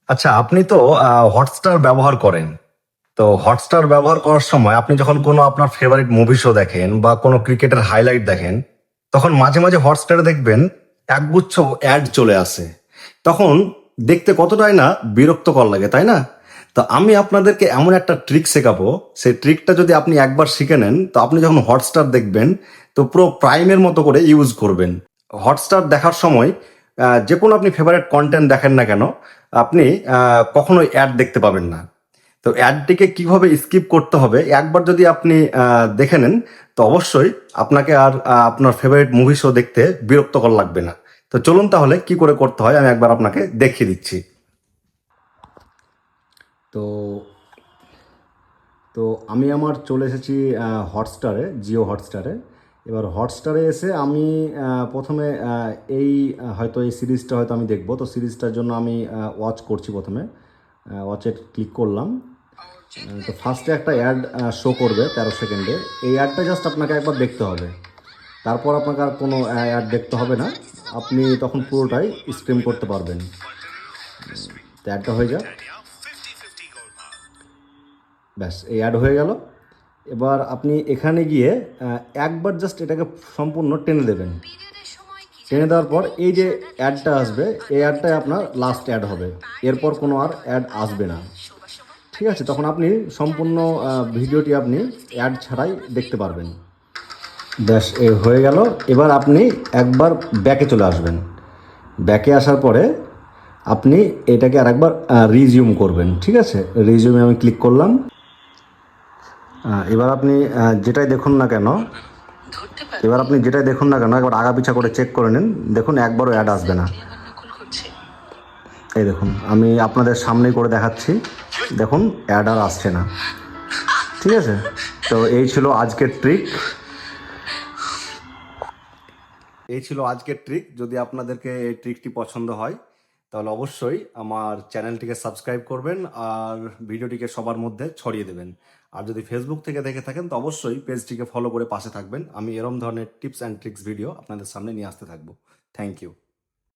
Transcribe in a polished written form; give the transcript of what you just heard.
আচ্ছা, আপনি তো হটস্টার ব্যবহার করেন। তো হটস্টার ব্যবহার করার সময় আপনি যখন কোনো আপনার ফেভারিট মুভি শো দেখেন বা কোনো ক্রিকেটের হাইলাইট দেখেন, তখন মাঝে মাঝে হটস্টারে দেখবেন একগুচ্ছ অ্যাড চলে আসে। তখন দেখতে কতটাই না বিরক্তকর লাগে, তাই না? তো আমি আপনাদেরকে এমন একটা ট্রিক শেখাবো, সেই ট্রিকটা যদি আপনি একবার শিখে নেন, তো আপনি যখন হটস্টার দেখবেন তো পুরো প্রাইমের মতো করে ইউজ করবেন। হটস্টার দেখার সময় যে কোনো আপনি ফেভারিট কন্টেন্ট দেখেন না কেন, আপনি কখনোই অ্যাড দেখতে পাবেন না। তো অ্যাডটিকে কিভাবে স্কিপ করতে হবে একবার যদি আপনি দেখে নেন, তো অবশ্যই আপনাকে আর আপনার ফেভারিট মুভি শো দেখতে বিরক্তকর লাগবে না। তো চলুন তাহলে কি করে করতে হয় আমি একবার আপনাকে দেখিয়ে দিচ্ছি। তো তো আমি আমার চলে এসেছি হটস্টারে, জিও হটস্টারে। এবার হটস্টারে এসে আমি প্রথমে এই হয়তো এই সিরিজটা হয়তো আমি দেখবো। তো সিরিজটার জন্য আমি ওয়াচ করছি। প্রথমে ওয়াচে ক্লিক করলাম। তো ফার্স্টে একটা অ্যাড শো করবে 13 সেকেন্ডে। এই অ্যাডটা জাস্ট আপনাকে একবার দেখতে হবে। তারপর আপনাকে আর কোনো অ্যাড দেখতে হবে না। আপনি তখন পুরোটাই স্ট্রিম করতে পারবেন। তো অ্যাডটা হয়ে যাক। ব্যাস, এই অ্যাড হয়ে গেল। এবার আপনি এখানে গিয়ে একবার জাস্ট এটাকে সম্পূর্ণ টেনে দেবেন। টেনে দেওয়ার পর এই যে অ্যাডটা আসবে, এই অ্যাডটাই আপনার লাস্ট অ্যাড হবে। এরপর কোনো আর অ্যাড আসবে না। ঠিক আছে? তখন আপনি সম্পূর্ণ ভিডিওটি আপনি অ্যাড ছাড়াই দেখতে পারবেন। ব্যাস, এ হয়ে গেল। এবার আপনি একবার ব্যাকে চলে আসবেন। ব্যাকে আসার পরে আপনি এটাকে আরেকবার রিজিউম করবেন। ঠিক আছে? রিজিউমে আমি ক্লিক করলাম। এবার আপনি যেটাই দেখুন না কেন একবার আগা পিছা করে চেক করে নিন। দেখুন একবারও অ্যাড আসবে না। এই দেখুন, আমি আপনাদের সামনেই করে দেখাচ্ছি। দেখুন অ্যাড আর আসছে না। ঠিক আছে? তো এই ছিল আজকের ট্রিক। যদি আপনাদেরকে এই ট্রিকটি পছন্দ হয় তাহলে অবশ্যই আমার চ্যানেলটিকে সাবস্ক্রাইব করবেন আর ভিডিওটিকে সবার মধ্যে ছড়িয়ে দেবেন। আর যদি ফেসবুক থেকে দেখে থাকেন তো অবশ্যই পেজটিকে ফলো করে পাশে থাকবেন। আমি এরম ধরনের টিপস অ্যান্ড ট্রিক্স ভিডিও আপনাদের সামনে নিয়ে আসতে থাকবো। Thank you.